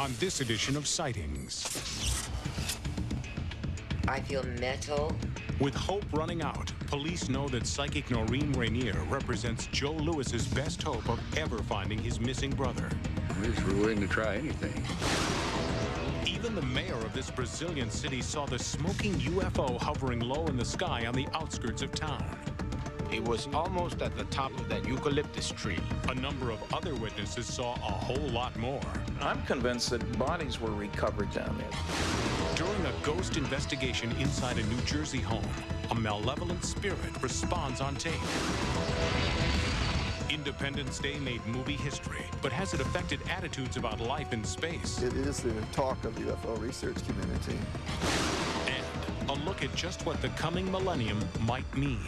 on this edition of Sightings. I feel metal. With hope running out, police know that psychic Noreen Rainier represents Joe Lewis's best hope of ever finding his missing brother. At least we're willing to try anything. Even the mayor of this Brazilian city saw the smoking UFO hovering low in the sky on the outskirts of town. It was almost at the top of that eucalyptus tree. A number of other witnesses saw a whole lot more. I'm convinced that bodies were recovered down there. During a ghost investigation inside a New Jersey home, a malevolent spirit responds on tape. Independence Day made movie history, but has it affected attitudes about life in space? It is the talk of the UFO research community. And a look at just what the coming millennium might mean.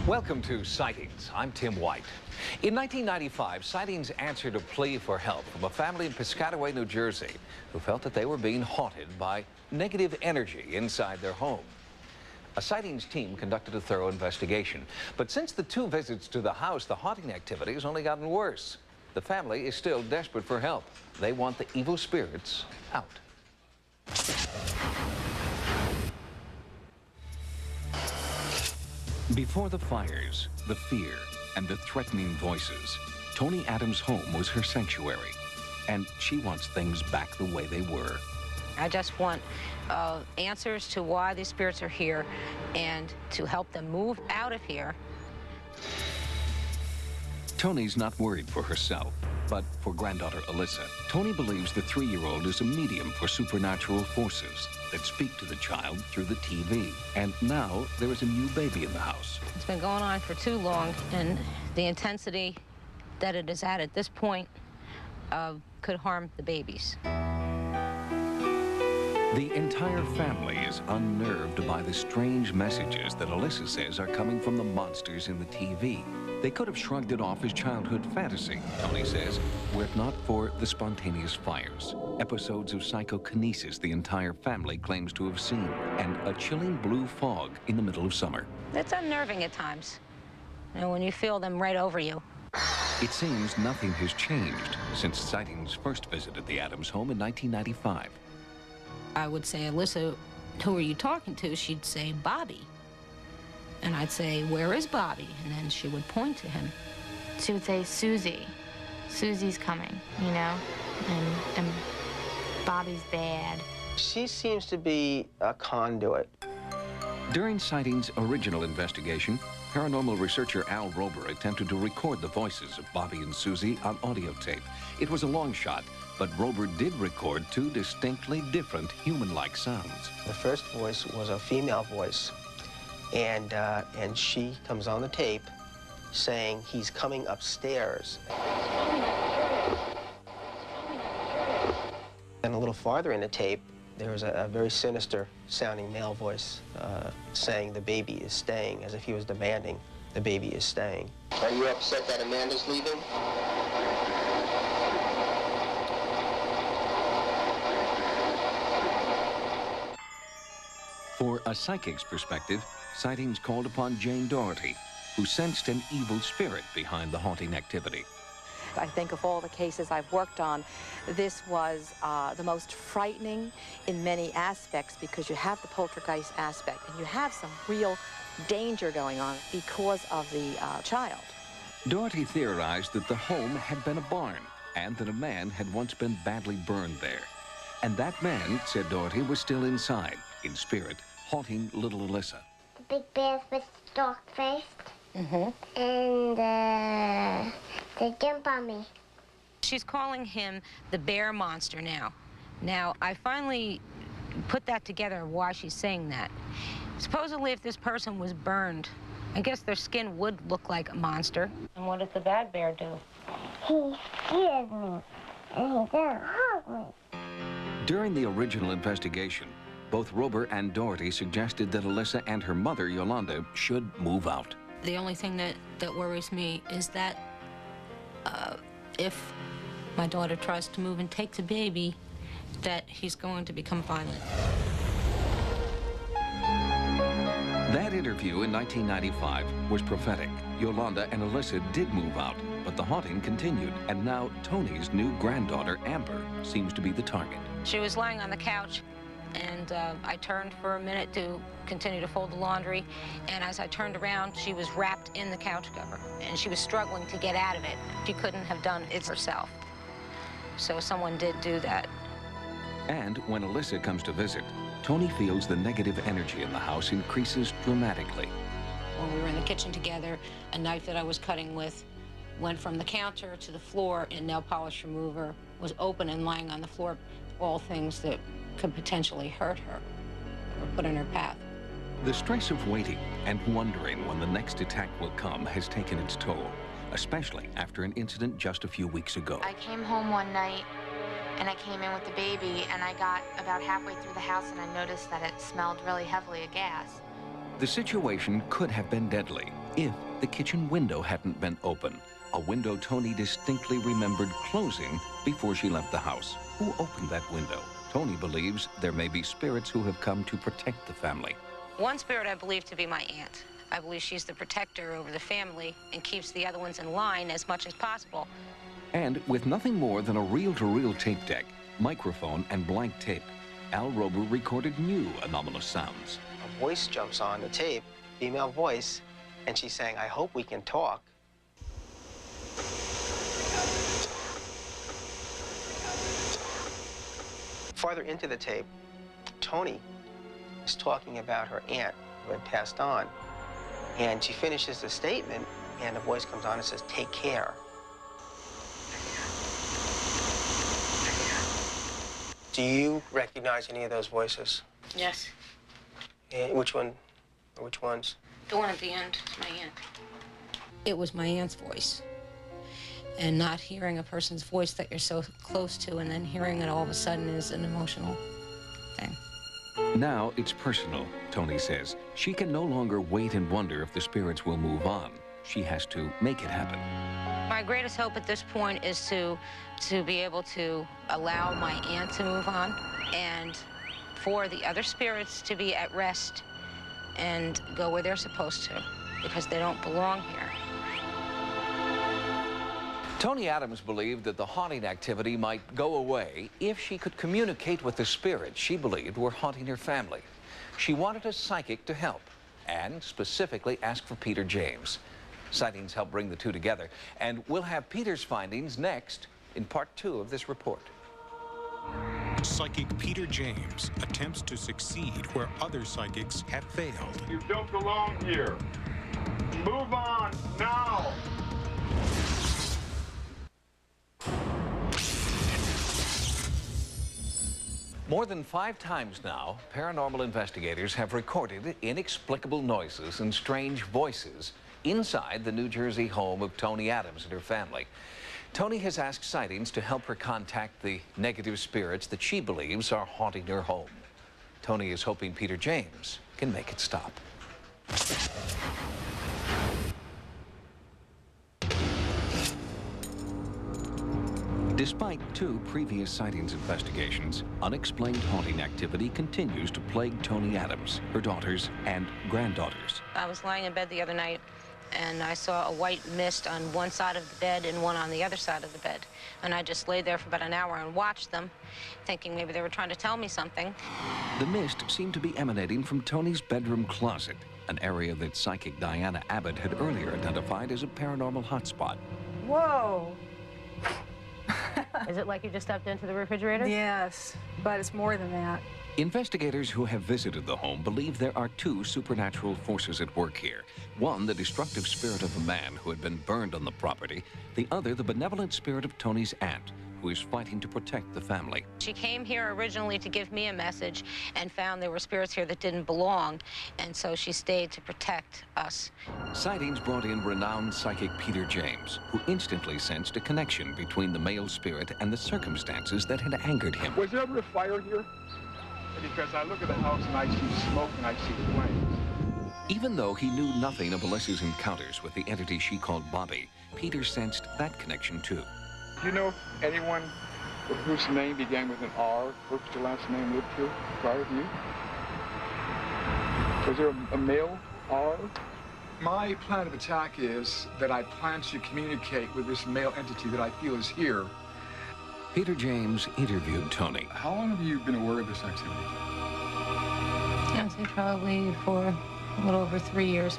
Welcome to Sightings. I'm Tim White. In 1995, Sightings answered a plea for help from a family in Piscataway, New Jersey, who felt that they were being haunted by negative energy inside their home. A Sightings team conducted a thorough investigation. But since the 2 visits to the house, the haunting activity has only gotten worse. The family is still desperate for help. They want the evil spirits out. Before the fires, the fear, and the threatening voices, Tony Adams' home was her sanctuary, and she wants things back the way they were. I just want answers to why these spirits are here and to help them move out of here. Tony's not worried for herself, but for granddaughter Alyssa. Tony believes the 3-year-old is a medium for supernatural forces that speak to the child through the TV. And now there is a new baby in the house. It's been going on for too long, and the intensity that it is at this point could harm the babies. The entire family is unnerved by the strange messages that Alyssa says are coming from the monsters in the TV. They could have shrugged it off as childhood fantasy, Tony says, were it not for the spontaneous fires, episodes of psychokinesis the entire family claims to have seen, and a chilling blue fog in the middle of summer. It's unnerving at times, when you feel them right over you. It seems nothing has changed since Sightings' first visit at the Adams home in 1995. I would say, Alyssa, who are you talking to? She'd say, Bobby. And I'd say, where is Bobby? And then she would point to him. She would say, Susie. Susie's coming, you know? And Bobby's bad. She seems to be a conduit. During Sightings' original investigation, paranormal researcher Al Rober attempted to record the voices of Bobby and Susie on audio tape. It was a long shot, but Rober did record 2 distinctly different human-like sounds. The first voice was a female voice, and she comes on the tape saying he's coming upstairs. And a little farther in the tape, there was a very sinister sounding male voice saying the baby is staying, as if he was demanding the baby is staying. Are you upset that Amanda's leaving? For a psychic's perspective, Sightings called upon Jane Doherty, who sensed an evil spirit behind the haunting activity. I think of all the cases I've worked on, this was the most frightening in many aspects because you have the poltergeist aspect and you have some real danger going on because of the child. Doherty theorized that the home had been a barn and that a man had once been badly burned there. And that man, said Doherty, was still inside, in spirit, haunting little Alyssa. The big bears with dark-faced. Mm-hmm. And they jump on me. She's calling him the bear monster now. Now, I finally put that together, why she's saying that. Supposedly, if this person was burned, I guess their skin would look like a monster. And what does the bad bear do? He scares me, and he doesn't hurt During the original investigation, both Rober and Doherty suggested that Alyssa and her mother, Yolanda, should move out. The only thing that worries me is that if my daughter tries to move and take the baby, that he's going to become violent. That interview in 1995 was prophetic. Yolanda and Alyssa did move out, but the haunting continued, and now Tony's new granddaughter, Amber, seems to be the target. She was lying on the couch, and I turned for a minute to continue to fold the laundry, and as I turned around, she was wrapped in the couch cover, and she was struggling to get out of it. She couldn't have done it herself. So someone did do that. And when Alyssa comes to visit, Tony feels the negative energy in the house increases dramatically. When we were in the kitchen together, a knife that I was cutting with went from the counter to the floor, and nail polish remover was open and lying on the floor, all things that could potentially hurt her or put in her path. The stress of waiting and wondering when the next attack will come has taken its toll, especially after an incident just a few weeks ago. I came home one night and I came in with the baby, and I got about halfway through the house and I noticed that it smelled really heavily of gas. The situation could have been deadly if the kitchen window hadn't been open, a window Tony distinctly remembered closing before she left the house. Who opened that window? Tony believes there may be spirits who have come to protect the family. One spirit I believe to be my aunt. I believe she's the protector over the family and keeps the other ones in line as much as possible. And with nothing more than a reel-to-reel tape deck, microphone, and blank tape, Al Rober recorded new anomalous sounds. A voice jumps on the tape, female voice, and she's saying, "I hope we can talk." Farther into the tape, Tony is talking about her aunt who had passed on. And she finishes the statement, and a voice comes on and says, "Take care." Do you recognize any of those voices? Yes. Which one, or which ones? The one at the end, my aunt. It was my aunt's voice. And not hearing a person's voice that you're so close to and then hearing it all of a sudden is an emotional thing. Now it's personal, Tony says. She can no longer wait and wonder if the spirits will move on. She has to make it happen. My greatest hope at this point is to be able to allow my aunt to move on and for the other spirits to be at rest and go where they're supposed to, because they don't belong here. Tony Adams believed that the haunting activity might go away if she could communicate with the spirits she believed were haunting her family. She wanted a psychic to help and specifically asked for Peter James. Sightings helped bring the two together, and we'll have Peter's findings next in part 2 of this report. Psychic Peter James attempts to succeed where other psychics have failed. You don't belong here. Move on now. More than 5 times now, paranormal investigators have recorded inexplicable noises and strange voices inside the New Jersey home of Tony Adams and her family. Tony has asked Sightings to help her contact the negative spirits that she believes are haunting her home. Tony is hoping Peter James can make it stop. Despite 2 previous sightings investigations, unexplained haunting activity continues to plague Tony Adams, her daughters, and granddaughters. I was lying in bed the other night, and I saw a white mist on one side of the bed and one on the other side of the bed. And I just lay there for about an hour and watched them, thinking maybe they were trying to tell me something. The mist seemed to be emanating from Tony's bedroom closet, an area that psychic Diana Abbott had earlier identified as a paranormal hotspot. Whoa. Is it like you just stepped into the refrigerator? Yes, but it's more than that. Investigators who have visited the home believe there are 2 supernatural forces at work here. One, the destructive spirit of a man who had been burned on the property. The other, the benevolent spirit of Tony's aunt, who is fighting to protect the family. She came here originally to give me a message and found there were spirits here that didn't belong, and so she stayed to protect us. Sightings brought in renowned psychic Peter James, who instantly sensed a connection between the male spirit and the circumstances that had angered him. Was there ever a fire here? Because I look at the house and I see smoke and I see flames. Even though he knew nothing of Alyssa's encounters with the entity she called Bobby, Peter sensed that connection too. Do you know if anyone whose name began with an R, first to last name, lived here prior to you? Was there a male R? My plan of attack is that I plan to communicate with this male entity that I feel is here. Peter James interviewed Tony. How long have you been aware of this activity? I'd say probably for a little over 3 years.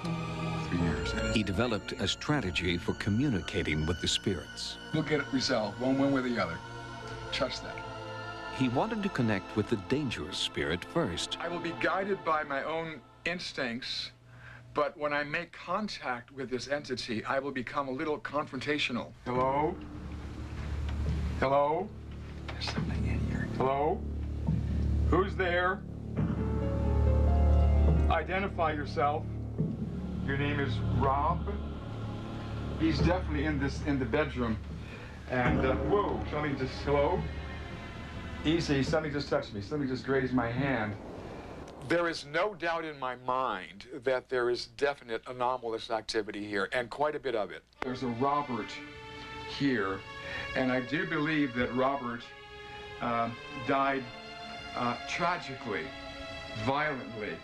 3 years. He developed a strategy for communicating with the spirits. We'll get it resolved, one way or the other. Trust that. He wanted to connect with the dangerous spirit first. I will be guided by my own instincts, but when I make contact with this entity, I will become a little confrontational. Hello? Hello? There's something in here. Hello? Who's there? Identify yourself. Your name is Rob. He's definitely in the bedroom. And whoa, something just, hello? Easy, something just touched me. Something just grazed my hand. There is no doubt in my mind that there is definite anomalous activity here, and quite a bit of it. There's a Robert here, and I do believe that Robert died tragically, violently.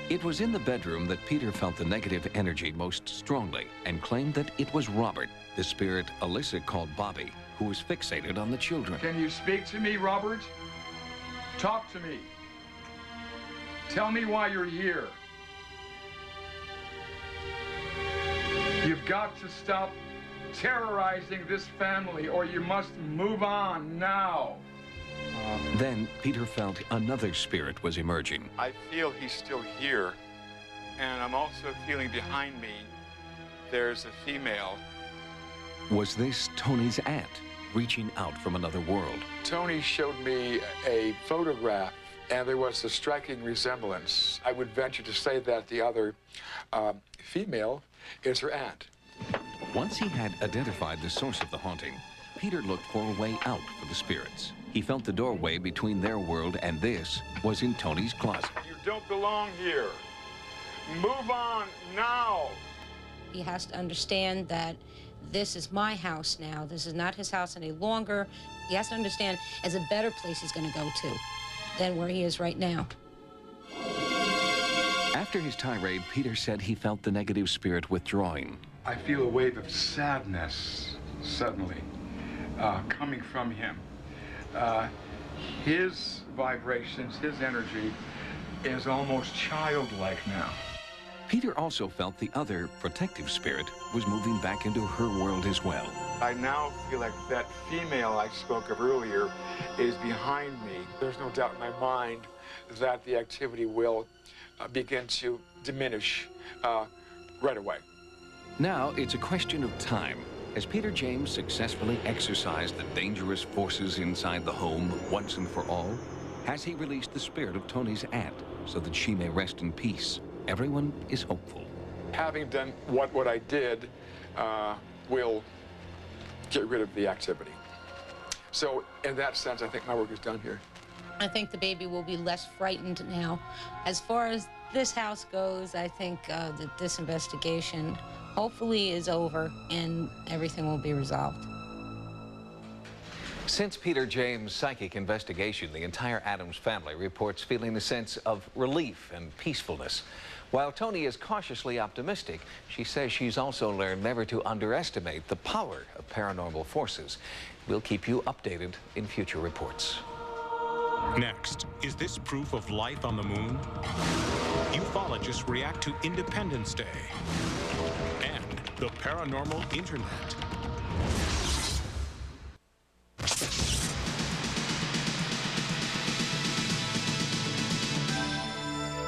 It was in the bedroom that Peter felt the negative energy most strongly and claimed that it was Robert, the spirit Alyssa called Bobby, who was fixated on the children. Can you speak to me, Robert? Talk to me. Tell me why you're here. You've got to stop terrorizing this family, or you must move on now. Then Peter felt another spirit was emerging. I feel he's still here, and I'm also feeling behind me there's a female. Was this Tony's aunt reaching out from another world? Tony showed me a photograph, and there was a striking resemblance. I would venture to say that the other female is her aunt. Once he had identified the source of the haunting, Peter looked for a way out for the spirits. He felt the doorway between their world and this was in Tony's closet. You don't belong here. Move on now. He has to understand that this is my house now. This is not his house any longer. He has to understand there's a better place he's going to go to than where he is right now. After his tirade, Peter said he felt the negative spirit withdrawing. I feel a wave of sadness suddenly coming from him. His vibrations, his energy is almost childlike now. Peter also felt the other protective spirit was moving back into her world as well. I now feel like that female I spoke of earlier is behind me. There's no doubt in my mind that the activity will begin to diminish right away. Now it's a question of time. Has Peter James successfully exorcised the dangerous forces inside the home once and for all? Has he released the spirit of Tony's aunt so that she may rest in peace? Everyone is hopeful. Having done what I did will get rid of the activity. So in that sense, I think my work is done here. I think the baby will be less frightened now. As far as this house goes, I think that this investigation hopefully is over and everything will be resolved. Since Peter James' psychic investigation, the entire Adams family reports feeling a sense of relief and peacefulness. While Tony is cautiously optimistic, she says she's also learned never to underestimate the power of paranormal forces. We'll keep you updated in future reports. Next, is this proof of life on the moon? Ufologists react to Independence Day and the paranormal internet.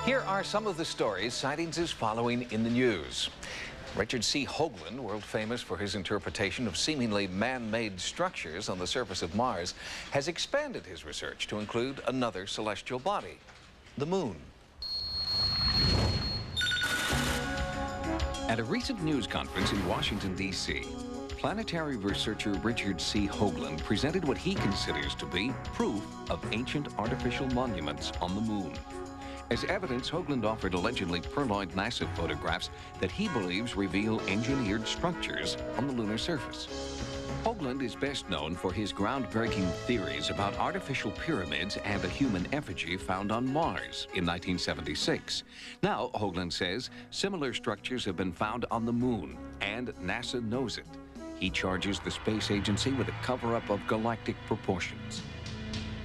Here are some of the stories Sightings is following in the news. Richard C. Hoagland, world famous for his interpretation of seemingly man-made structures on the surface of Mars, has expanded his research to include another celestial body, the moon. At a recent news conference in Washington, D.C., planetary researcher Richard C. Hoagland presented what he considers to be proof of ancient artificial monuments on the moon. As evidence, Hoagland offered allegedly purloined NASA photographs that he believes reveal engineered structures on the lunar surface. Hoagland is best known for his groundbreaking theories about artificial pyramids and a human effigy found on Mars in 1976. Now, Hoagland says, similar structures have been found on the moon, and NASA knows it. He charges the space agency with a cover-up of galactic proportions.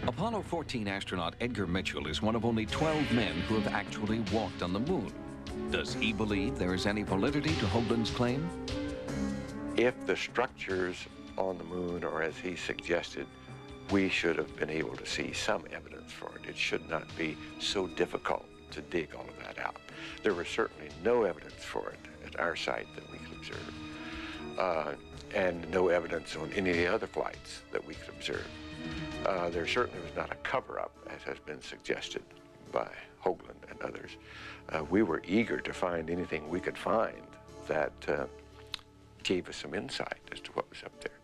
Apollo 14 astronaut Edgar Mitchell is one of only 12 men who have actually walked on the moon. Does he believe there is any validity to Hoagland's claim? If the structures on the moon are as he suggested, we should have been able to see some evidence for it. It should not be so difficult to dig all of that out. There was certainly no evidence for it at our site that we could observe, and no evidence on any of the other flights that we could observe. There certainly was not a cover-up, as has been suggested by Hoagland and others. We were eager to find anything we could find that gave us some insight as to what was up there.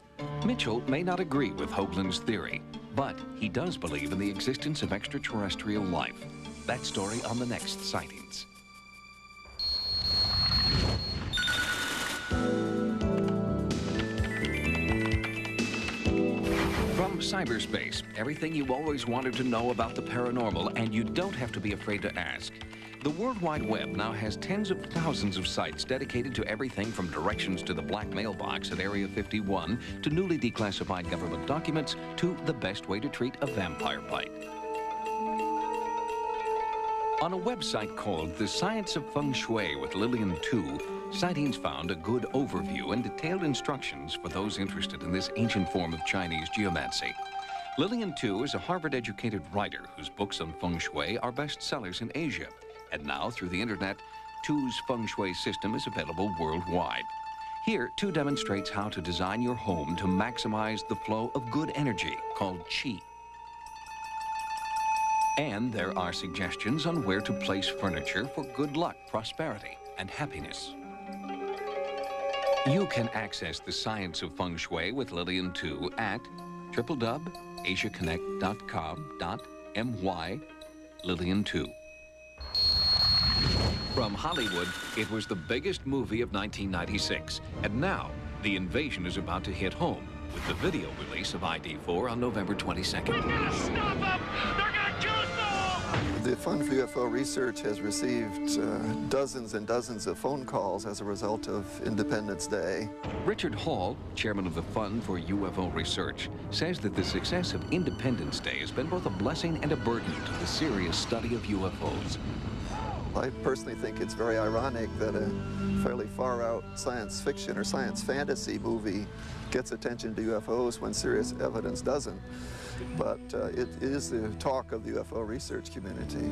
Mitchell may not agree with Hoagland's theory, but he does believe in the existence of extraterrestrial life. That story on the next Sightings. From cyberspace, everything you always wanted to know about the paranormal, and you don't have to be afraid to ask. The World Wide Web now has tens of thousands of sites dedicated to everything from directions to the black mailbox at Area 51 to newly declassified government documents to the best way to treat a vampire bite. On a website called The Science of Feng Shui with Lillian Tu, Sightings found a good overview and detailed instructions for those interested in this ancient form of Chinese geomancy. Lillian Tu is a Harvard-educated writer whose books on feng shui are bestsellers in Asia. And now, through the internet, Tu's feng shui system is available worldwide. Here, Tu demonstrates how to design your home to maximize the flow of good energy, called qi. And there are suggestions on where to place furniture for good luck, prosperity, and happiness. You can access the science of feng shui with Lillian Tu at www.asiaconnect.com.my Lillian Tu. From Hollywood, it was the biggest movie of 1996. And now, the invasion is about to hit home with the video release of ID4 on November 22nd. We're gonna stop them! They're gonna kill us all! The Fund for UFO Research has received dozens and dozens of phone calls as a result of Independence Day. Richard Hall, chairman of the Fund for UFO Research, says that the success of Independence Day has been both a blessing and a burden to the serious study of UFOs. I personally think it's very ironic that a fairly far-out science fiction or science fantasy movie gets attention to UFOs when serious evidence doesn't. But it is the talk of the UFO research community.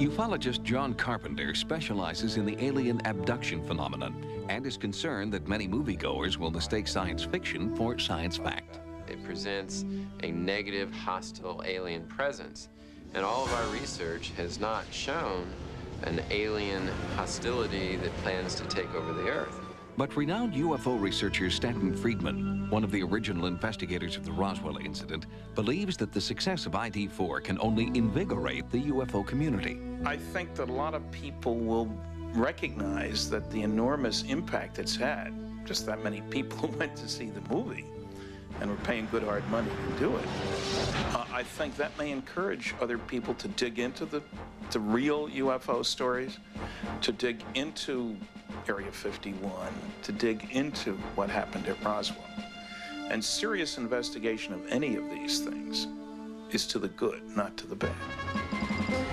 Ufologist John Carpenter specializes in the alien abduction phenomenon and is concerned that many moviegoers will mistake science fiction for science fact. It presents a negative, hostile alien presence, and all of our research has not shown an alien hostility that plans to take over the Earth. But renowned UFO researcher Stanton Friedman, one of the original investigators of the Roswell incident, believes that the success of ID4 can only invigorate the UFO community. I think that a lot of people will recognize that the enormous impact it's had, just that many people went to see the movie and were paying good hard money to do it. I think that may encourage other people to dig into the real UFO stories, to dig into Area 51, to dig into what happened at Roswell. And serious investigation of any of these things is to the good, not to the bad.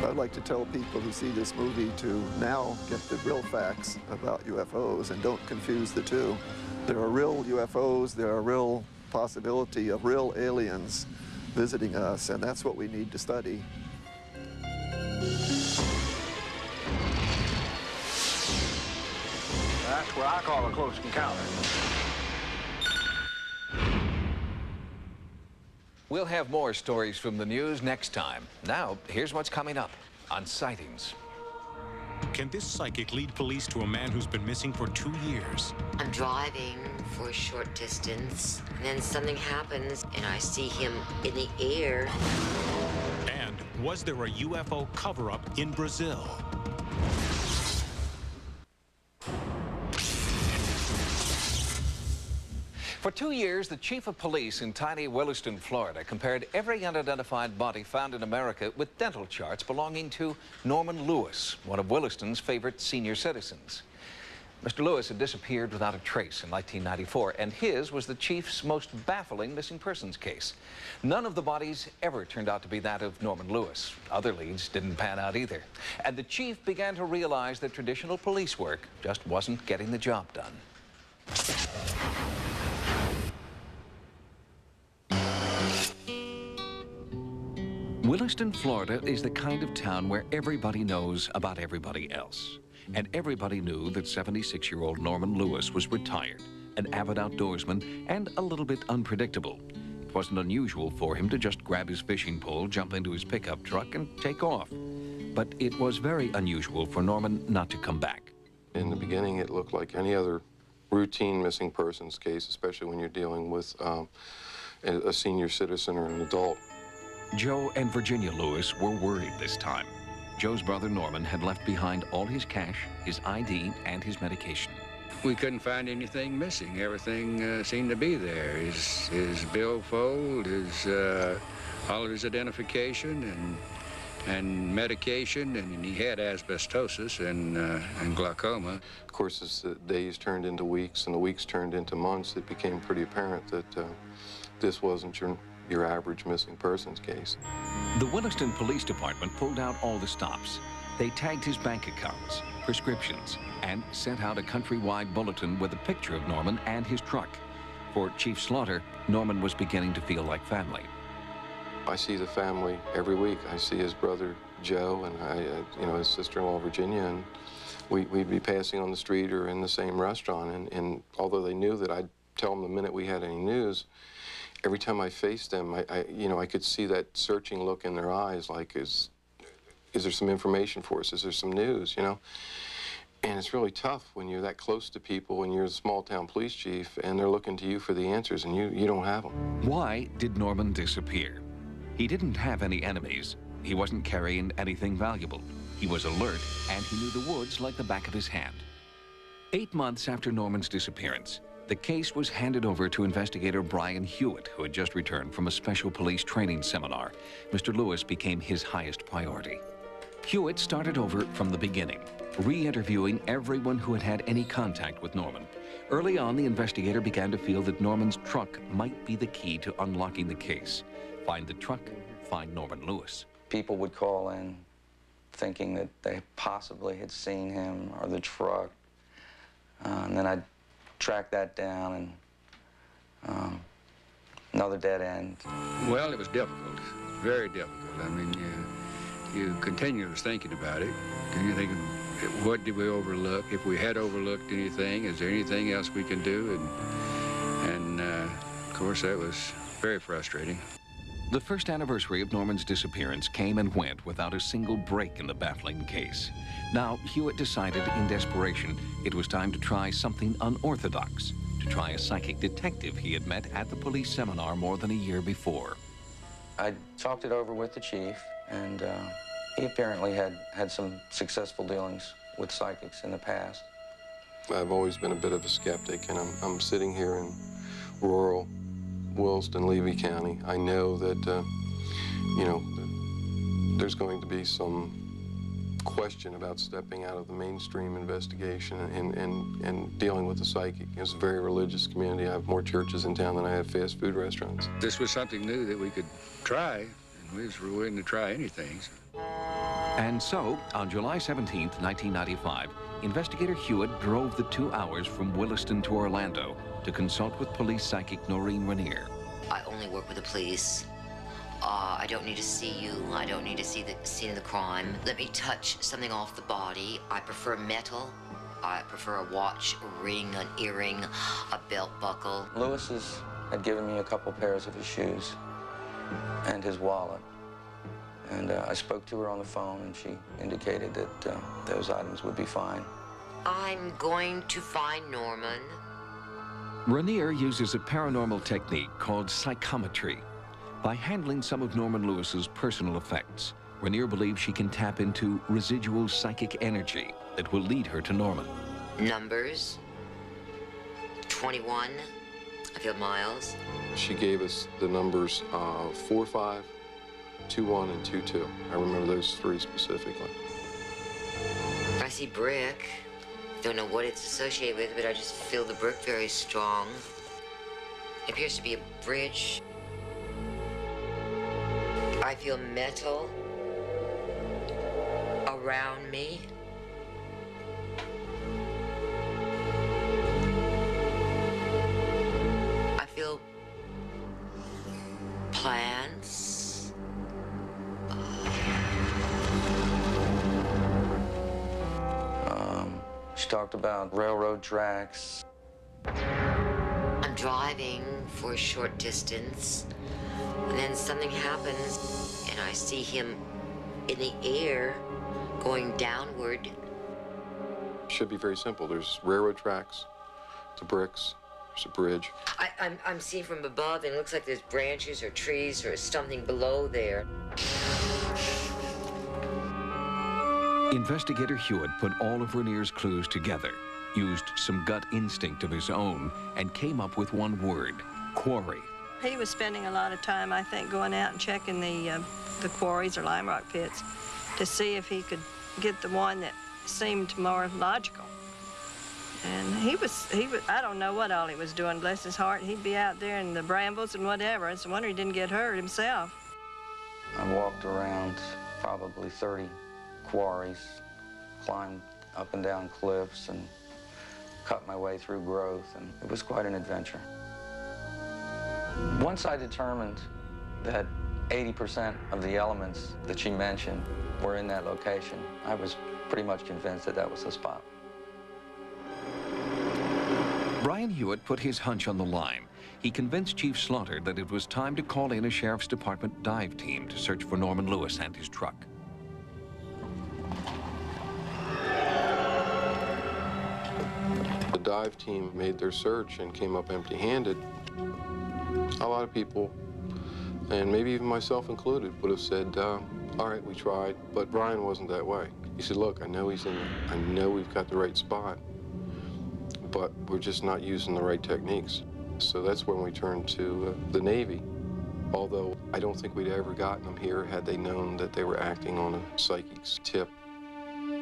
I'd like to tell people who see this movie to now get the real facts about UFOs and don't confuse the two. There are real UFOs, there are real possibility of real aliens visiting us, and that's what we need to study. That what I call a close encounter. We'll have more stories from the news next time. Now, here's what's coming up on Sightings. Can this psychic lead police to a man who's been missing for 2 years? I'm driving for a short distance, and then something happens, and I see him in the air. And was there a UFO cover-up in Brazil? For 2 years, the chief of police in tiny Williston, Florida, compared every unidentified body found in America with dental charts belonging to Norman Lewis, one of Williston's favorite senior citizens. Mr. Lewis had disappeared without a trace in 1994, and his was the chief's most baffling missing persons case. None of the bodies ever turned out to be that of Norman Lewis. Other leads didn't pan out either. And the chief began to realize that traditional police work just wasn't getting the job done. Williston, Florida is the kind of town where everybody knows about everybody else. And everybody knew that 76-year-old Norman Lewis was retired, an avid outdoorsman, and a little bit unpredictable. It wasn't unusual for him to just grab his fishing pole, jump into his pickup truck, and take off. But it was very unusual for Norman not to come back. In the beginning, it looked like any other routine missing persons case, especially when you're dealing with a senior citizen or an adult. Joe and Virginia Lewis were worried this time. Joe's brother Norman had left behind all his cash, his ID, and his medication. We couldn't find anything missing. Everything seemed to be there. His billfold, all of his identification and medication, and he had asbestosis and glaucoma. Of course, as the days turned into weeks and the weeks turned into months, it became pretty apparent that this wasn't your average missing persons case. The Williston Police Department pulled out all the stops. They tagged his bank accounts, prescriptions, and sent out a countrywide bulletin with a picture of Norman and his truck. For Chief Slaughter, Norman was beginning to feel like family. I see the family every week. I see his brother Joe and his sister-in-law Virginia, and we'd be passing on the street or in the same restaurant. And although they knew that I'd tell them the minute we had any news, every time I faced them, I could see that searching look in their eyes, like, is there some information for us? Is there some news, And it's really tough when you're that close to people, when you're a small-town police chief, and they're looking to you for the answers, and you don't have them. Why did Norman disappear? He didn't have any enemies. He wasn't carrying anything valuable. He was alert, and he knew the woods like the back of his hand. 8 months after Norman's disappearance, the case was handed over to investigator Brian Hewitt, who had just returned from a special police training seminar. Mr. Lewis became his highest priority. Hewitt started over from the beginning, re-interviewing everyone who had had any contact with Norman. Early on, the investigator began to feel that Norman's truck might be the key to unlocking the case. Find the truck, find Norman Lewis. People would call in thinking that they possibly had seen him or the truck, and then I'd track that down, and another dead end. Well, it was difficult, very difficult. I mean, you continually thinking about it, and you're thinking, what did we overlook? If we had overlooked anything, is there anything else we can do? And of course, that was very frustrating. The first anniversary of Norman's disappearance came and went without a single break in the baffling case. Now, Hewitt decided in desperation it was time to try something unorthodox, to try a psychic detective he had met at the police seminar more than a year before. I talked it over with the chief, and he apparently had some successful dealings with psychics in the past. I've always been a bit of a skeptic, and I'm sitting here in rural Williston, Levy County. I know that, there's going to be some question about stepping out of the mainstream investigation and dealing with the psychic. It's a very religious community. I have more churches in town than I have fast food restaurants. This was something new that we could try, and we was willing to try anything. And so, on July 17th, 1995, investigator Hewitt drove the 2 hours from Williston to Orlando to consult with police psychic Noreen Rainier. I only work with the police. I don't need to see you. I don't need to see the scene of the crime. Let me touch something off the body. I prefer metal. I prefer a watch, a ring, an earring, a belt buckle. Lewis's had given me a couple pairs of his shoes and his wallet. And I spoke to her on the phone, and she indicated that those items would be fine. I'm going to find Norman. Rainier uses a paranormal technique called psychometry. By handling some of Norman Lewis's personal effects, Rainier believes she can tap into residual psychic energy that will lead her to Norman. Numbers. 21. I feel miles. She gave us the numbers 45, 21, and 22. I remember those three specifically. I see brick. Don't know what it's associated with, but I just feel the brick very strong. It appears to be a bridge. I feel metal around me. I feel plants. She talked about railroad tracks. I'm driving for a short distance, and then something happens, and I see him in the air going downward. Should be very simple. There's railroad tracks, the bricks, there's a bridge. I'm seeing from above, and it looks like there's branches or trees or something below there. Investigator Hewitt put all of Rainier's clues together, used some gut instinct of his own, and came up with one word: quarry. He was spending a lot of time, I think, going out and checking the quarries or lime rock pits to see if he could get the one that seemed more logical. And he was, I don't know what all he was doing, bless his heart. He'd be out there in the brambles and whatever. It's a wonder he didn't get hurt himself. I walked around probably 30 quarries, climbed up and down cliffs, and cut my way through growth, and it was quite an adventure. Once I determined that 80% of the elements that she mentioned were in that location, I was pretty much convinced that that was the spot. Brian Hewitt put his hunch on the line. He convinced Chief Slaughter that it was time to call in a Sheriff's Department dive team to search for Norman Lewis and his truck. The dive team made their search and came up empty-handed. A lot of people, and maybe even myself included, would have said, all right, we tried, but Brian wasn't that way. He said, look, I know I know we've got the right spot, but we're just not using the right techniques. So that's when we turned to the Navy, although I don't think we'd ever gotten them here had they known that they were acting on a psychic's tip.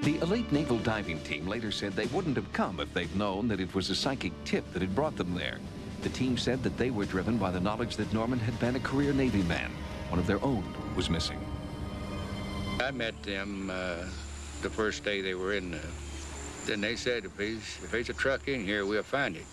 The elite naval diving team later said they wouldn't have come if they'd known that it was a psychic tip that had brought them there. The team said that they were driven by the knowledge that Norman had been a career Navy man. One of their own was missing. I met them the first day they were in there. Then they said, if there's a truck in here, we'll find it.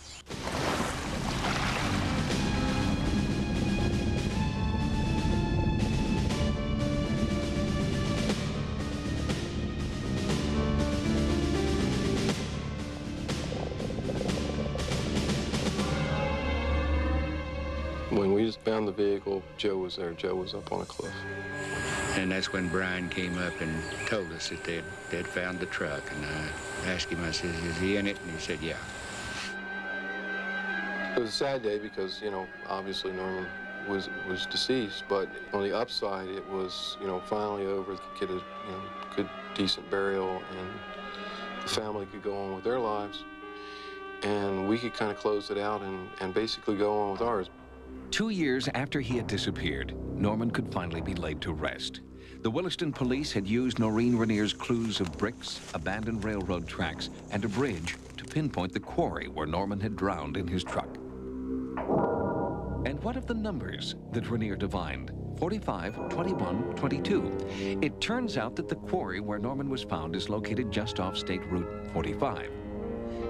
When we just found the vehicle, Joe was there. Joe was up on a cliff. And that's when Brian came up and told us that they'd found the truck. And I asked him, I said, is he in it? And he said, yeah. It was a sad day because, you know, obviously Norman was deceased, but on the upside, it was, you know, finally over, get a good, decent burial, and the family could go on with their lives, and we could kind of close it out and basically go on with ours. 2 years after he had disappeared, Norman could finally be laid to rest. The Williston police had used Noreen Rainier's clues of bricks, abandoned railroad tracks, and a bridge to pinpoint the quarry where Norman had drowned in his truck. And what of the numbers that Rainier divined? 45, 21, 22. It turns out that the quarry where Norman was found is located just off State Route 45.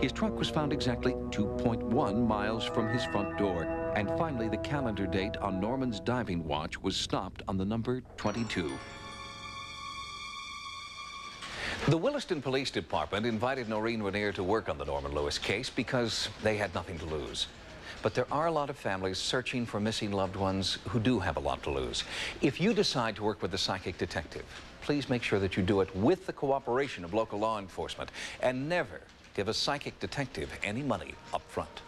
His truck was found exactly 2.1 miles from his front door. And finally, the calendar date on Norman's diving watch was stopped on the number 22. The Williston Police Department invited Noreen Rainier to work on the Norman Lewis case because they had nothing to lose. But there are a lot of families searching for missing loved ones who do have a lot to lose. If you decide to work with a psychic detective, please make sure that you do it with the cooperation of local law enforcement and never give a psychic detective any money up front.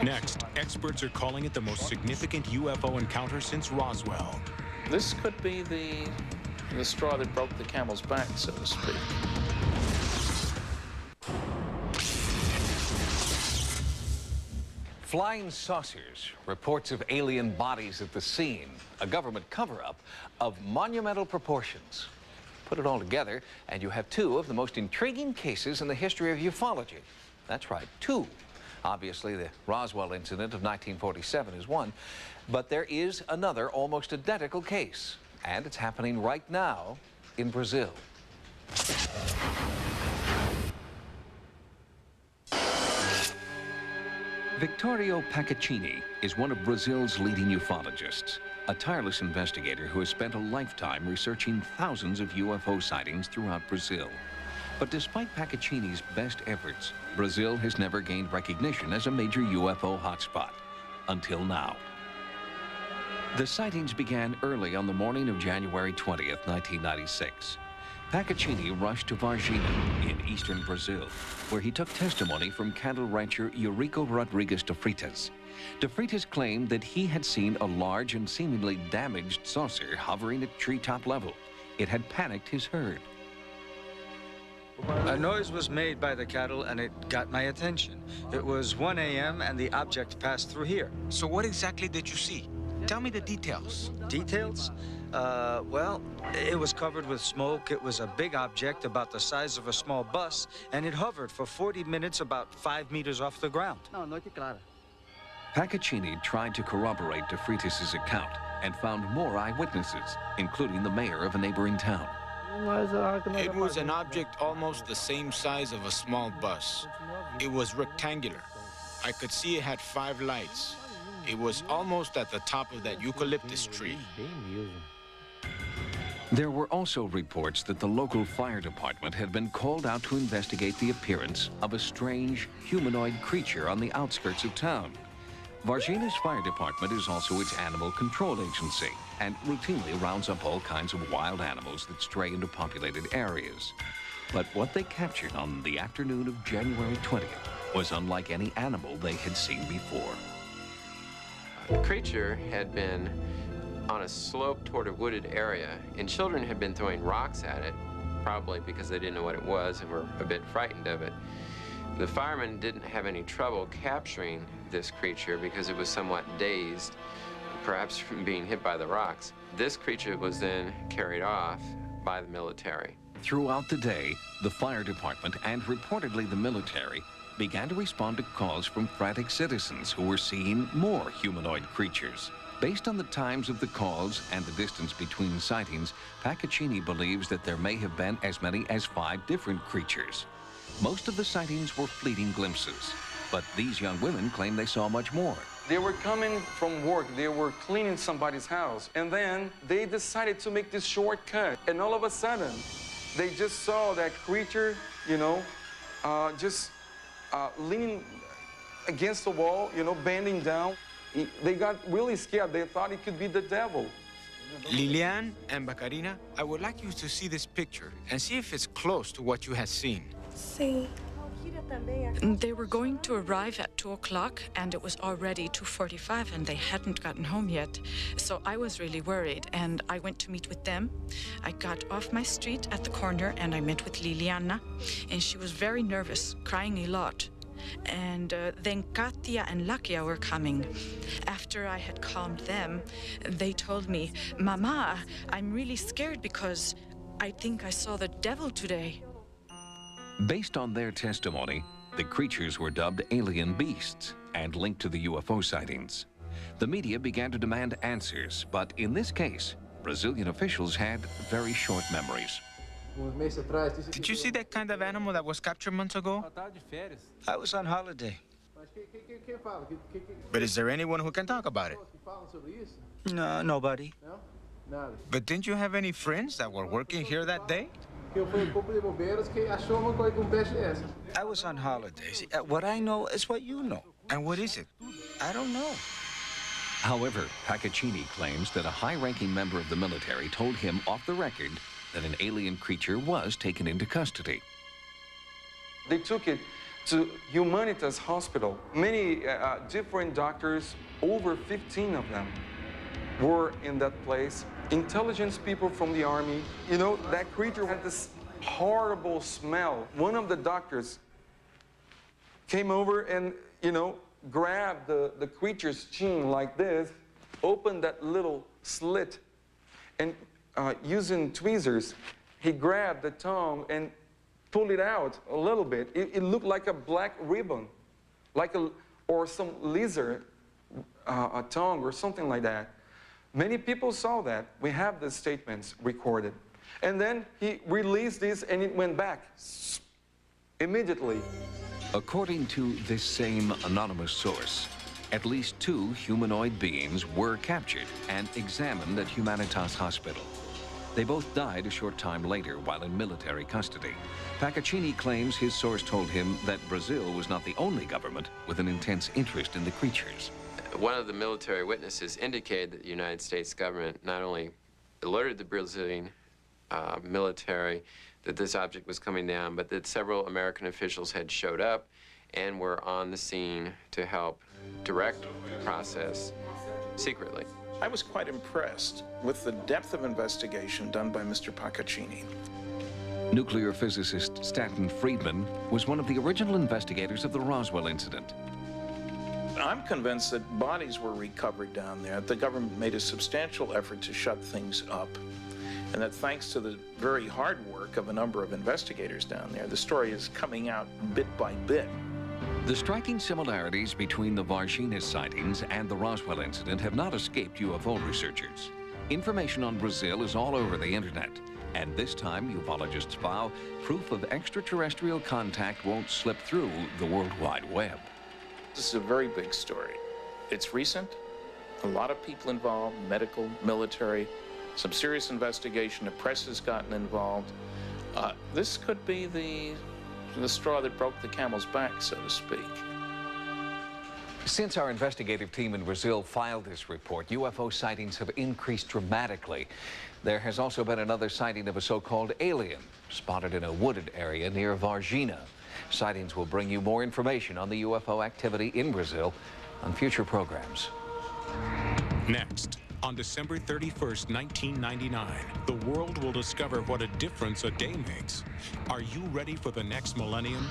Next, experts are calling it the most significant UFO encounter since Roswell. This could be the straw that broke the camel's back, so to speak. Flying saucers, reports of alien bodies at the scene, a government cover-up of monumental proportions. Put it all together, and you have two of the most intriguing cases in the history of ufology. That's right, two. Obviously, the Roswell incident of 1947 is one, but there is another almost identical case, and it's happening right now in Brazil. Vittorio Paccaccini is one of Brazil's leading ufologists, a tireless investigator who has spent a lifetime researching thousands of UFO sightings throughout Brazil. But despite Paccaccini's best efforts, Brazil has never gained recognition as a major UFO hotspot, until now. The sightings began early on the morning of January 20th, 1996. Paccaccini rushed to Varginha in eastern Brazil, where he took testimony from cattle rancher Eurico Rodrigues de Freitas. De Freitas claimed that he had seen a large and seemingly damaged saucer hovering at treetop level. It had panicked his herd. A noise was made by the cattle and it got my attention. It was 1 a.m. and the object passed through here. So what exactly did you see? Tell me the details. Details? Well, it was covered with smoke. It was a big object about the size of a small bus, and it hovered for 40 minutes about 5 meters off the ground. Paccaccini tried to corroborate De Freitas' account and found more eyewitnesses, including the mayor of a neighboring town. It was an object almost the same size of a small bus. It was rectangular. I could see it had 5 lights. It was almost at the top of that eucalyptus tree. There were also reports that the local fire department had been called out to investigate the appearance of a strange humanoid creature on the outskirts of town. Varginha's fire department is also its animal control agency and routinely rounds up all kinds of wild animals that stray into populated areas. But what they captured on the afternoon of January 20th was unlike any animal they had seen before. The creature had been on a slope toward a wooded area, and children had been throwing rocks at it, probably because they didn't know what it was and were a bit frightened of it. The firemen didn't have any trouble capturing this creature because it was somewhat dazed, perhaps from being hit by the rocks. This creature was then carried off by the military. Throughout the day, the fire department and reportedly the military began to respond to calls from frantic citizens who were seeing more humanoid creatures. Based on the times of the calls and the distance between sightings, Paccaccini believes that there may have been as many as 5 different creatures. Most of the sightings were fleeting glimpses, but these young women claim they saw much more. They were coming from work, they were cleaning somebody's house, and then they decided to make this shortcut. And all of a sudden, they just saw that creature, leaning against the wall, bending down. They got really scared. They thought it could be the devil. Lilian and Bacarina, I would like you to see this picture and see if it's close to what you had seen. Sim. They were going to arrive at 2 o'clock, and it was already 2:45, and they hadn't gotten home yet. So I was really worried, and I went to meet with them. I got off my street at the corner, and I met with Liliana, and she was very nervous, crying a lot. And then Katia and Lakia were coming. After I had calmed them, they told me, "Mama, I'm really scared because I think I saw the devil today." Based on their testimony, the creatures were dubbed alien beasts and linked to the UFO sightings. The media began to demand answers, but in this case, Brazilian officials had very short memories. Did you see that kind of animal that was captured months ago? I was on holiday. But is there anyone who can talk about it? No, nobody. But didn't you have any friends that were working here that day? I was on holidays. What I know is what you know. And what is it? I don't know. However, Paccaccini claims that a high-ranking member of the military told him off the record that an alien creature was taken into custody. They took it to Humanitas Hospital. Many different doctors, over 15 of them, were in that place. Intelligence people from the army. You know, that creature had this horrible smell. One of the doctors came over and, you know, grabbed the creature's chin like this, opened that little slit, and using tweezers, he grabbed the tongue and pulled it out a little bit. It looked like a black ribbon, or some lizard a tongue or something like that. Many people saw that. We have the statements recorded. And then he released this and it went back immediately. According to this same anonymous source, at least 2 humanoid beings were captured and examined at Humanitas Hospital. They both died a short time later while in military custody. Paccaccini claims his source told him that Brazil was not the only government with an intense interest in the creatures. One of the military witnesses indicated that the United States government not only alerted the Brazilian military that this object was coming down, but that several American officials had showed up and were on the scene to help direct the process secretly. I was quite impressed with the depth of investigation done by Mr. Paccaccini. Nuclear physicist Stanton Friedman was one of the original investigators of the Roswell incident. I'm convinced that bodies were recovered down there. The government made a substantial effort to shut things up, and that thanks to the very hard work of a number of investigators down there, the story is coming out bit by bit. The striking similarities between the Varginha sightings and the Roswell incident have not escaped UFO researchers. Information on Brazil is all over the internet, and this time ufologists vow proof of extraterrestrial contact won't slip through the World Wide Web. This is a very big story. It's recent, a lot of people involved, medical, military, some serious investigation, the press has gotten involved. This could be the straw that broke the camel's back, so to speak. Since our investigative team in Brazil filed this report, UFO sightings have increased dramatically. There has also been another sighting of a so-called alien spotted in a wooded area near Varginha. Sightings will bring you more information on the UFO activity in Brazil on future programs. Next, on December 31st, 1999, the world will discover what a difference a day makes. Are you ready for the next millennium?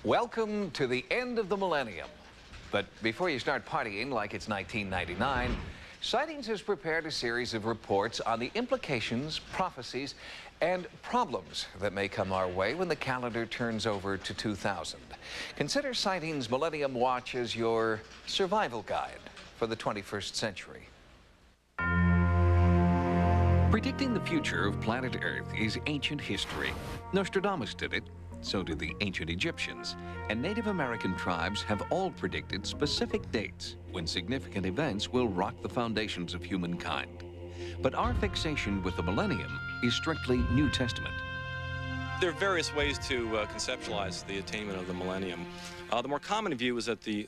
Welcome to the end of the millennium. But before you start partying like it's 1999, Sightings has prepared a series of reports on the implications, prophecies, and problems that may come our way when the calendar turns over to 2000. Consider Sightings Millennium Watch as your survival guide for the 21st century. Predicting the future of planet Earth is ancient history. Nostradamus did it. So did the ancient Egyptians, and Native American tribes have all predicted specific dates when significant events will rock the foundations of humankind. But our fixation with the millennium is strictly New Testament. There are various ways to conceptualize the attainment of the millennium. The more common view is that the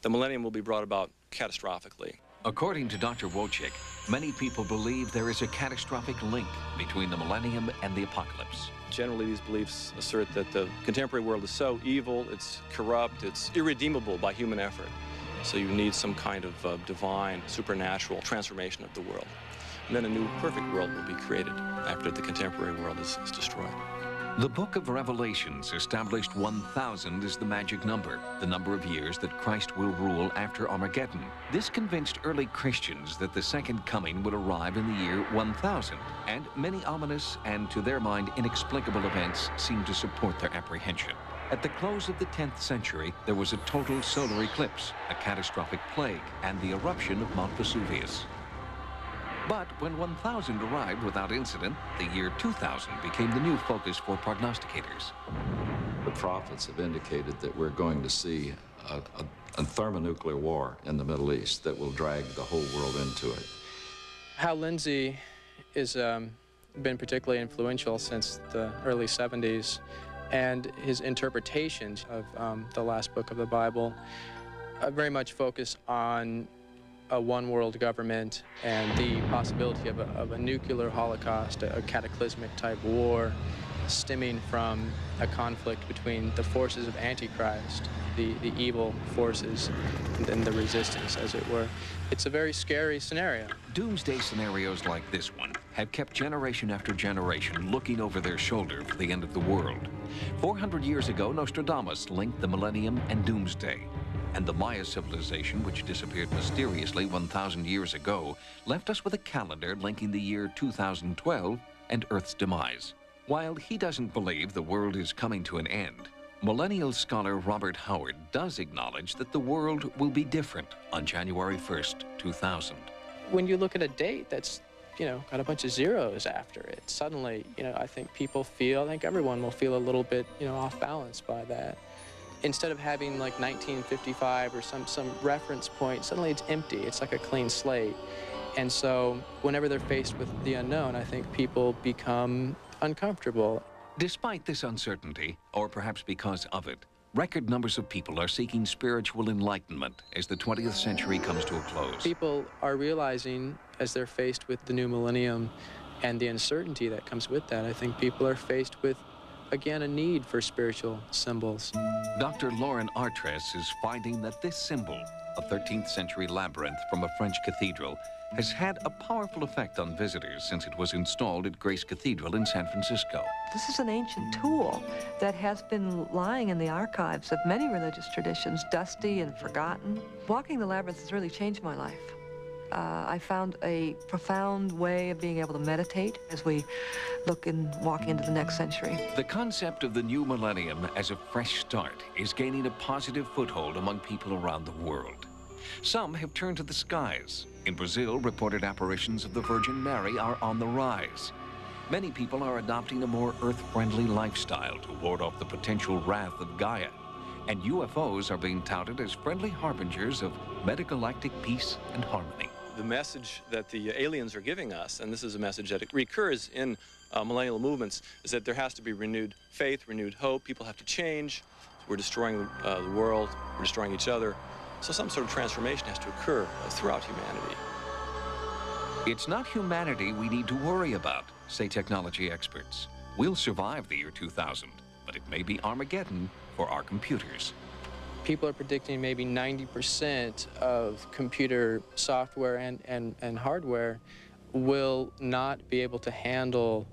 millennium will be brought about catastrophically. According to Dr. Wojcik, many people believe there is a catastrophic link between the millennium and the apocalypse. Generally, these beliefs assert that the contemporary world is so evil, it's corrupt, it's irredeemable by human effort. So you need some kind of divine, supernatural transformation of the world. And then a new perfect world will be created after the contemporary world is destroyed. The Book of Revelations established 1000 as the magic number, the number of years that Christ will rule after Armageddon. This convinced early Christians that the second coming would arrive in the year 1000, and many ominous and, to their mind, inexplicable events seemed to support their apprehension. At the close of the 10th century, there was a total solar eclipse, a catastrophic plague, and the eruption of Mount Vesuvius. But when 1000 arrived without incident, the year 2000 became the new focus for prognosticators. The prophets have indicated that we're going to see a and thermonuclear war in the Middle East that will drag the whole world into it. Hal Lindsey has been particularly influential since the early 70s, and his interpretations of the last book of the Bible very much focus on a one-world government and the possibility of a nuclear holocaust, a cataclysmic type war stemming from a conflict between the forces of Antichrist, the evil forces, and the resistance, as it were. It's a very scary scenario. Doomsday scenarios like this one have kept generation after generation looking over their shoulder for the end of the world. 400 years ago, Nostradamus linked the Millennium and Doomsday. And the Maya civilization, which disappeared mysteriously 1,000 years ago, left us with a calendar linking the year 2012 and Earth's demise. While he doesn't believe the world is coming to an end, millennial scholar Robert Howard does acknowledge that the world will be different on January 1st, 2000. When you look at a date that's, got a bunch of zeros after it, suddenly, I think I think everyone will feel a little bit, off balance by that. Instead of having like 1955 or some reference point, suddenly it's empty. It's like a clean slate. And so whenever they're faced with the unknown, I think people become uncomfortable. Despite this uncertainty, or perhaps because of it, record numbers of people are seeking spiritual enlightenment as the 20th century comes to a close. People are realizing, as they're faced with the new millennium and the uncertainty that comes with that, I think people are faced with, again, a need for spiritual symbols. Dr. Lauren Artress is finding that this symbol, a 13th century labyrinth from a French cathedral, has had a powerful effect on visitors since it was installed at Grace Cathedral in San Francisco. This is an ancient tool that has been lying in the archives of many religious traditions, dusty and forgotten. Walking the labyrinth has really changed my life. I found a profound way of being able to meditate as we look and walk into the next century. The concept of the new millennium as a fresh start is gaining a positive foothold among people around the world. Some have turned to the skies. In Brazil, reported apparitions of the Virgin Mary are on the rise. Many people are adopting a more earth-friendly lifestyle to ward off the potential wrath of Gaia. And UFOs are being touted as friendly harbingers of metagalactic peace and harmony. The message that the aliens are giving us, and this is a message that recurs in millennial movements, is that there has to be renewed faith, renewed hope. People have to change. We're destroying the world. We're destroying each other. So some sort of transformation has to occur throughout humanity. It's not humanity we need to worry about, say technology experts. We'll survive the year 2000, but it may be Armageddon for our computers. People are predicting maybe 90% of computer software and hardware will not be able to handle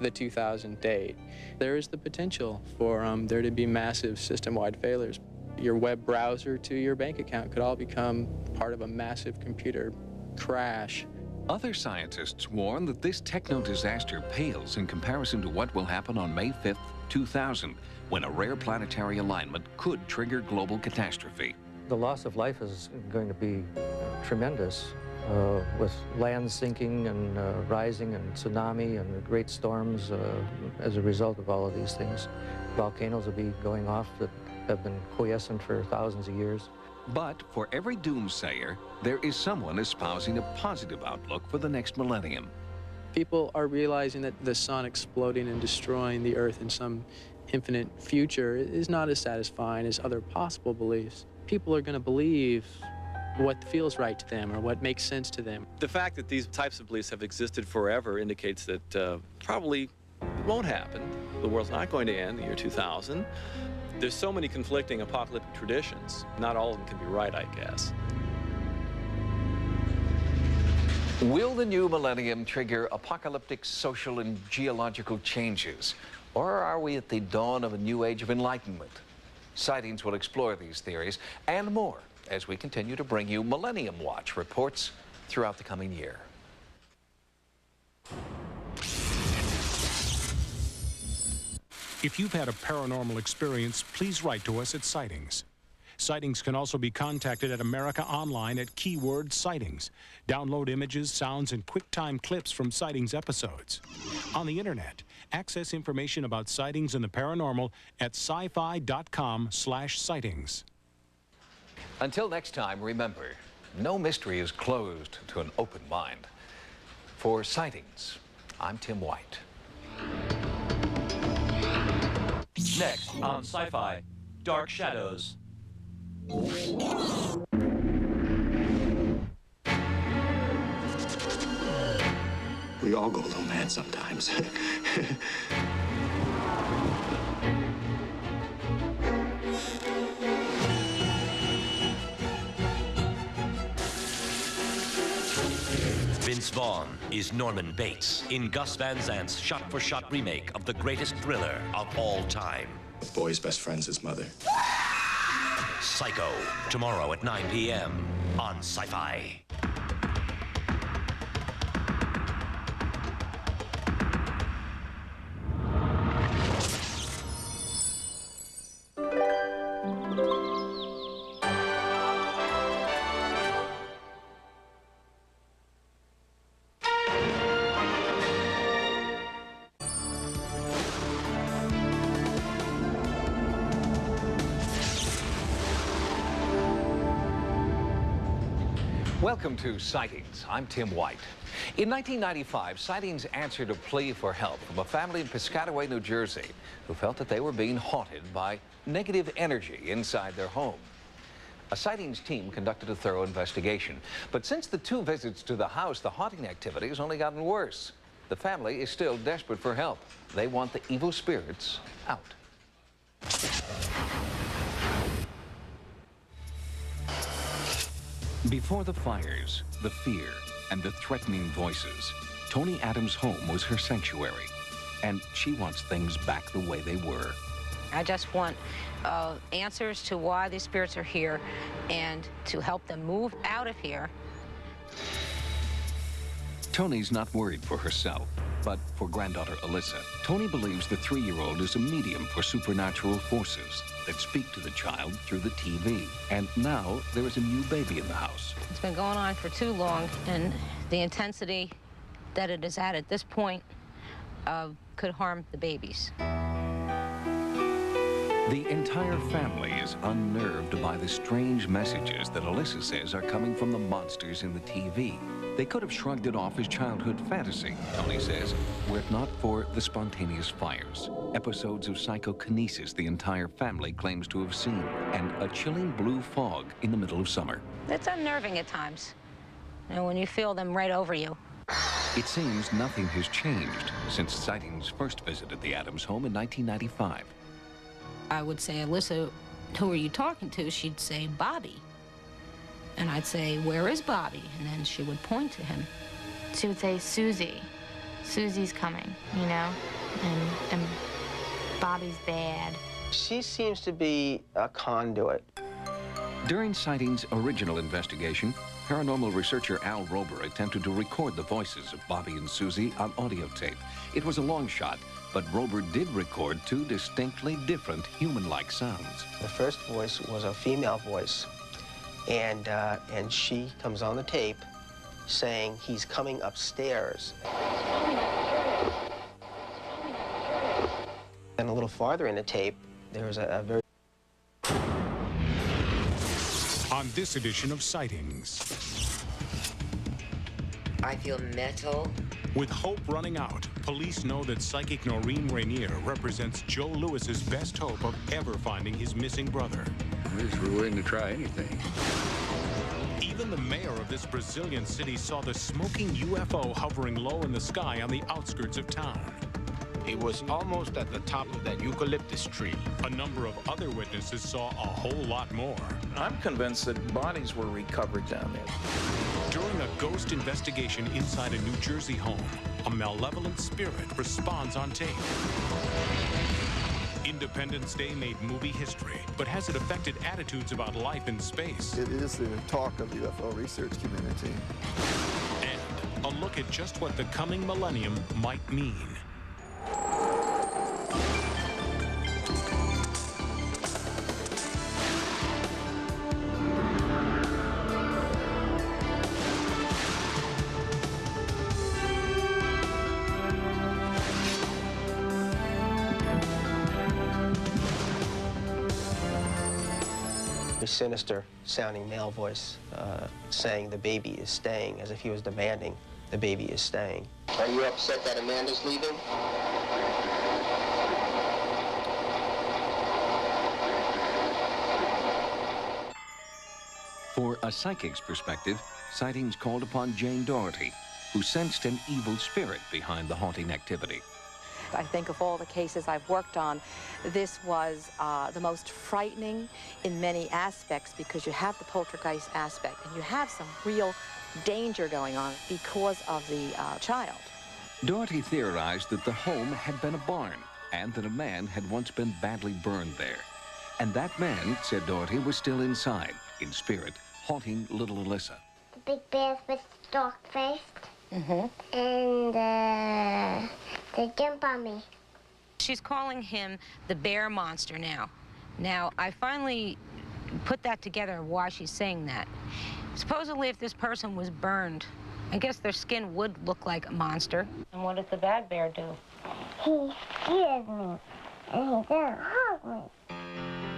the 2000 date. There is the potential for there to be massive system-wide failures. Your web browser to your bank account could all become part of a massive computer crash. Other scientists warn that this techno-disaster pales in comparison to what will happen on May 5th, 2000, when a rare planetary alignment could trigger global catastrophe. The loss of life is going to be tremendous, with land sinking and rising and tsunami and great storms as a result of all of these things. Volcanoes will be going off that have been quiescent for thousands of years. But for every doomsayer, there is someone espousing a positive outlook for the next millennium. People are realizing that the sun exploding and destroying the Earth in some infinite future is not as satisfying as other possible beliefs. People are going to believe what feels right to them or what makes sense to them. The fact that these types of beliefs have existed forever indicates that probably it won't happen. The world's not going to end the year 2000. There's so many conflicting apocalyptic traditions. Not all of them can be right, I guess. Will the new millennium trigger apocalyptic social and geological changes? Or are we at the dawn of a new age of enlightenment? Sightings will explore these theories and more as we continue to bring you Millennium Watch reports throughout the coming year. If you've had a paranormal experience, please write to us at Sightings. Sightings can also be contacted at America Online at keyword Sightings. Download images, sounds, and QuickTime clips from Sightings episodes. On the internet, access information about sightings and the paranormal at sci-fi.com/sightings. Until next time, remember, no mystery is closed to an open mind. For Sightings, I'm Tim White. Next on Sci-Fi, Dark Shadows. We all go a little mad sometimes. Vince Vaughn is Norman Bates in Gus Van Sant's shot-for-shot remake of the greatest thriller of all time. The boy's best friend's his mother. Psycho, tomorrow at 9 p.m. on Sci-Fi. Welcome to Sightings. I'm Tim White. In 1995, Sightings answered a plea for help from a family in Piscataway, New Jersey, who felt that they were being haunted by negative energy inside their home. A Sightings team conducted a thorough investigation, but since the 2 visits to the house, the haunting activity has only gotten worse. The family is still desperate for help. They want the evil spirits out. Before the fires, the fear, and the threatening voices, Tony Adams' home was her sanctuary, and she wants things back the way they were. I just want answers to why these spirits are here and to help them move out of here. Tony's not worried for herself, but for granddaughter Alyssa. Tony believes the 3-year-old is a medium for supernatural forces that speak to the child through the TV. And now there is a new baby in the house. It's been going on for too long, and the intensity that it is at this point could harm the babies. The entire family is unnerved by the strange messages that Alyssa says are coming from the monsters in the TV. They could have shrugged it off as childhood fantasy, Tony says, were it not for the spontaneous fires, episodes of psychokinesis the entire family claims to have seen, and a chilling blue fog in the middle of summer. It's unnerving at times, when you feel them right over you. It seems nothing has changed since Sightings' first visit at the Adams home in 1995. I would say, Alyssa, who are you talking to? She'd say, Bobby. And I'd say, where is Bobby? And then she would point to him. She would say, Susie. Susie's coming, you know? And Bobby's bad. She seems to be a conduit. During Sightings' original investigation, paranormal researcher Al Rober attempted to record the voices of Bobby and Susie on audio tape. It was a long shot, but Rober did record 2 distinctly different human-like sounds. The first voice was a female voice, and she comes on the tape saying he's coming upstairs. And a little farther in the tape, there's a very... On this edition of Sightings. I feel metal. With hope running out, police know that psychic Noreen Rainier represents Joe Lewis's best hope of ever finding his missing brother. We're willing to try anything. Even the mayor of this Brazilian city saw the smoking UFO hovering low in the sky on the outskirts of town. It was almost at the top of that eucalyptus tree. A number of other witnesses saw a whole lot more. I'm convinced that bodies were recovered down there. During a ghost investigation inside a New Jersey home, a malevolent spirit responds on tape. Independence Day made movie history, but has it affected attitudes about life in space? It is the talk of the UFO research community. And a look at just what the coming millennium might mean. The very sinister sounding male voice saying the baby is staying, as if he was demanding the baby is staying. Are you upset that Amanda's leaving? For a psychic's perspective, Sightings called upon Jane Doherty, who sensed an evil spirit behind the haunting activity. I think of all the cases I've worked on, this was the most frightening in many aspects because you have the poltergeist aspect and you have some real danger going on because of the child. Doherty theorized that the home had been a barn and that a man had once been badly burned there. And that man, said Doherty, was still inside, in spirit, haunting little Alyssa. The big bears with dark-faced. And they jump on me. She's calling him the bear monster now. Now, I finally put that together, why she's saying that. Supposedly, if this person was burned, I guess their skin would look like a monster. And what did the bad bear do? He scared me, and he didn't hug me.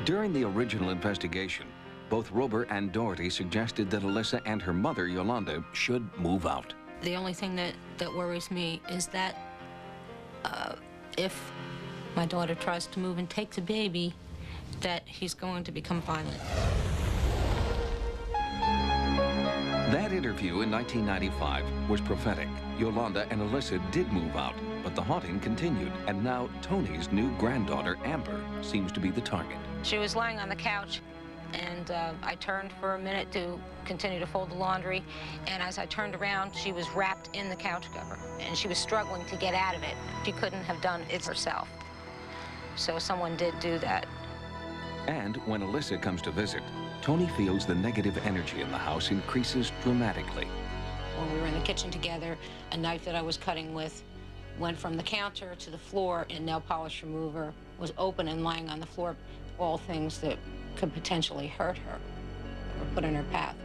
During the original investigation, both Rober and Doherty suggested that Alyssa and her mother, Yolanda, should move out. The only thing that worries me is that if my daughter tries to move and take the baby, that he's going to become violent. That interview in 1995 was prophetic. Yolanda and Alyssa did move out, but the haunting continued, and now Tony's new granddaughter, Amber, seems to be the target. She was lying on the couch, and I turned for a minute to continue to fold the laundry, and as I turned around, she was wrapped in the couch cover, and she was struggling to get out of it. She couldn't have done it herself, so someone did do that. And when Alyssa comes to visit, Tony feels the negative energy in the house increases dramatically. When we were in the kitchen together, a knife that I was cutting with went from the counter to the floor, and nail polish remover was open and lying on the floor, all things that could potentially hurt her or put in her path.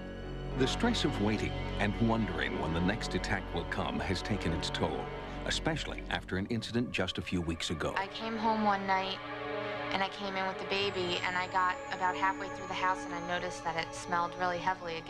The stress of waiting and wondering when the next attack will come has taken its toll, especially after an incident just a few weeks ago. I came home one night and I came in with the baby and I got about halfway through the house and I noticed that it smelled really heavily again.